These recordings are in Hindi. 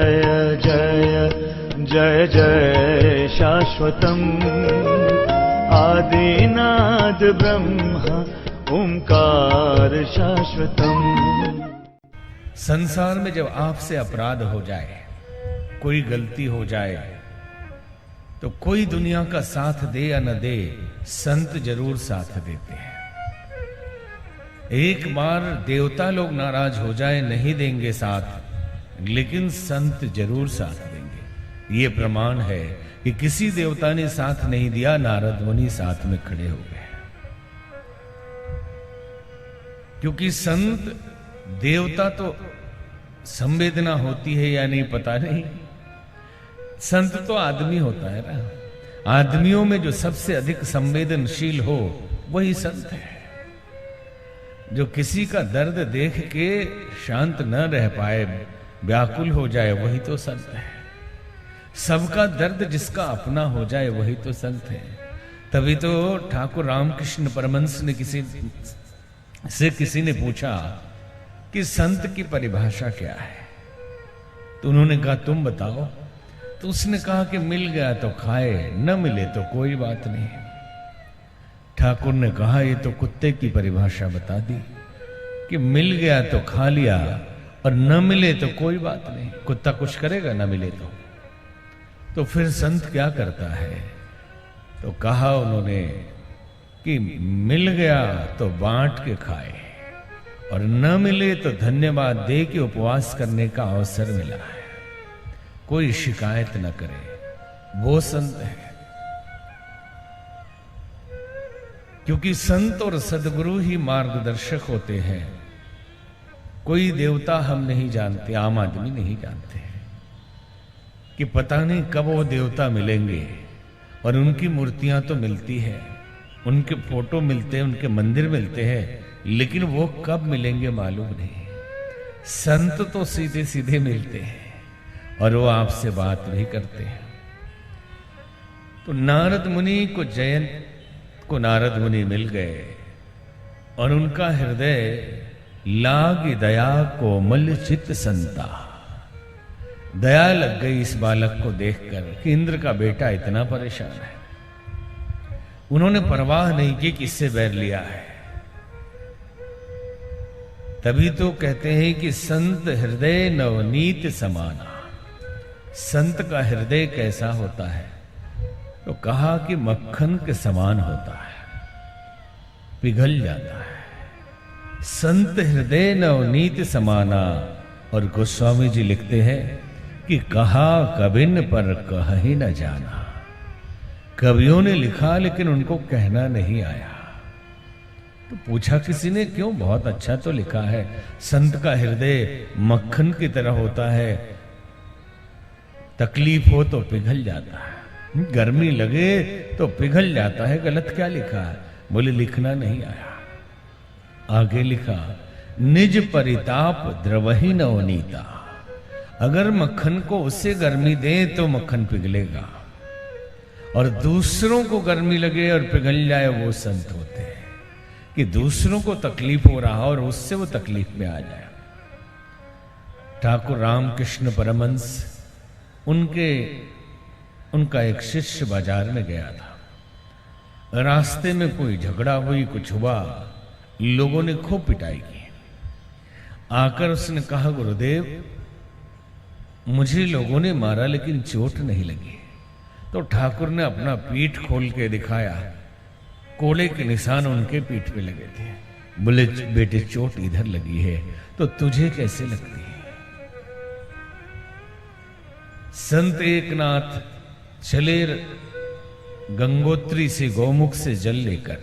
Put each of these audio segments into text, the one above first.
जय जय जय जय शाश्वतम् आदिनाद ब्रह्म ओंकार शाश्वतम्। संसार में जब आपसे अपराध हो जाए, कोई गलती हो जाए, तो कोई दुनिया का साथ दे या न दे, संत जरूर साथ देते हैं। एक बार देवता लोग नाराज हो जाए, नहीं देंगे साथ, लेकिन संत जरूर साथ देंगे। ये प्रमाण है कि किसी देवता ने साथ नहीं दिया, नारद मुनि साथ में खड़े हो गए। क्योंकि संत देवता तो संवेदना होती है या नहीं पता नहीं, संत तो आदमी होता है ना। आदमियों में जो सबसे अधिक संवेदनशील हो वही संत है। जो किसी का दर्द देख के शांत न रह पाए, व्याकुल हो जाए, वही तो संत है। सबका दर्द जिसका अपना हो जाए वही तो संत है। तभी तो ठाकुर रामकृष्ण परमहंस ने किसी ने पूछा कि संत की परिभाषा क्या है, तो उन्होंने कहा तुम बताओ। तो उसने कहा कि मिल गया तो खाए, न मिले तो कोई बात नहीं। ठाकुर ने कहा ये तो कुत्ते की परिभाषा बता दी कि मिल गया तो खा लिया और न मिले तो कोई बात नहीं। कुत्ता कुछ करेगा न मिले तो फिर संत क्या करता है? तो कहा उन्होंने कि मिल गया तो बांट के खाए और न मिले तो धन्यवाद दे के उपवास करने का अवसर मिला है, कोई शिकायत न करे, वो संत है। क्योंकि संत और सद्गुरु ही मार्गदर्शक होते हैं। कोई देवता हम नहीं जानते, आम आदमी नहीं जानते कि पता नहीं कब वो देवता मिलेंगे। और उनकी मूर्तियां तो मिलती है, उनके फोटो मिलते हैं, उनके मंदिर मिलते हैं, लेकिन वो कब मिलेंगे मालूम नहीं। संत तो सीधे सीधे मिलते हैं और वो आपसे बात भी करते हैं। तो नारद मुनि को जयंत को नारद मुनि मिल गए और उनका हृदय लाग दया कोमल चित संता। दया लग गई इस बालक को देखकर कि इंद्र का बेटा इतना परेशान है। उन्होंने परवाह नहीं की कि इससे बैर लिया है। तभी तो कहते हैं कि संत हृदय नवनीत समाना। संत का हृदय कैसा होता है? तो कहा कि मक्खन के समान होता है, पिघल जाता है। संत हृदय नवनीत समाना। और गोस्वामी जी लिखते हैं कि कहा कबिन पर कह ही न जाना। कवियों ने लिखा लेकिन उनको कहना नहीं आया। तो पूछा किसी ने क्यों? बहुत अच्छा तो लिखा है, संत का हृदय मक्खन की तरह होता है, तकलीफ हो तो पिघल जाता है, गर्मी लगे तो पिघल जाता है। गलत क्या लिखा है? बोले लिखना नहीं आया। आगे लिखा निज परिताप द्रवही नवनीता। अगर मक्खन को उससे गर्मी दे तो मक्खन पिघलेगा, और दूसरों को गर्मी लगे और पिघल जाए वो संत होते हैं कि दूसरों को तकलीफ हो रहा और उससे वो तकलीफ में आ जाए। ठाकुर रामकृष्ण परमहंस उनका एक शिष्य बाजार में गया था। रास्ते में कोई झगड़ा हुई, कुछ हुआ, लोगों ने खूब पिटाई की। आकर उसने कहा गुरुदेव मुझे लोगों ने मारा लेकिन चोट नहीं लगी। तो ठाकुर ने अपना पीठ खोल के दिखाया, कोड़े के निशान उनके पीठ पे लगे थे। बोले बेटे चोट इधर लगी है तो तुझे कैसे लगती है? संत एकनाथ चले गंगोत्री से गौमुख से जल लेकर।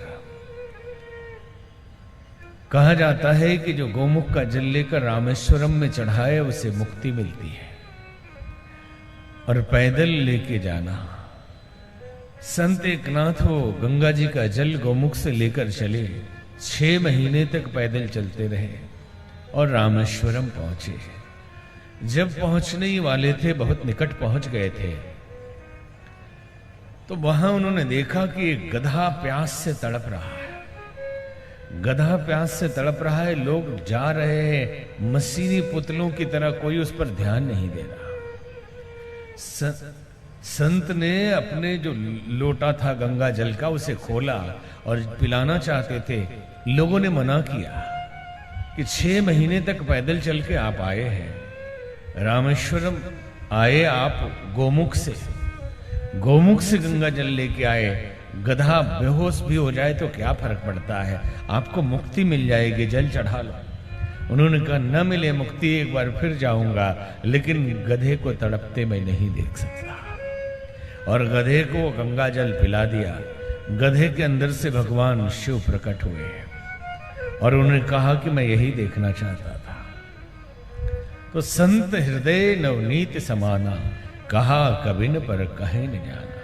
कहा जाता है कि जो गौमुख का जल लेकर रामेश्वरम में चढ़ाए उसे मुक्ति मिलती है। और पैदल लेके जाना, संत एकनाथ हो गंगा जी का जल गौमुख से लेकर चले, 6 महीने तक पैदल चलते रहे और रामेश्वरम पहुंचे। जब पहुंचने ही वाले थे, बहुत निकट पहुंच गए थे, तो वहां उन्होंने देखा कि एक गधा प्यास से तड़प रहा है। गधा प्यास से तड़प रहा है, लोग जा रहे हैं मसीनी पुतलों की तरह, कोई उस पर ध्यान नहीं दे रहा। संत ने अपने जो लोटा था गंगा जल का उसे खोला और पिलाना चाहते थे। लोगों ने मना किया कि 6 महीने तक पैदल चल के आप आए हैं, रामेश्वरम आए आप गोमुख से गंगा जल लेके आए, गधा बेहोश भी हो जाए तो क्या फर्क पड़ता है, आपको मुक्ति मिल जाएगी, जल चढ़ा लो। उन्होंने कहा न मिले मुक्ति एक बार फिर जाऊंगा, लेकिन गधे को तड़पते मैं नहीं देख सकता। और गधे को गंगा जल पिला दिया। गधे के अंदर से भगवान शिव प्रकट हुए और उन्होंने कहा कि मैं यही देखना चाहता था। तो संत हृदय नवनीत समाना, कहा कबिन पर कहे न जाना।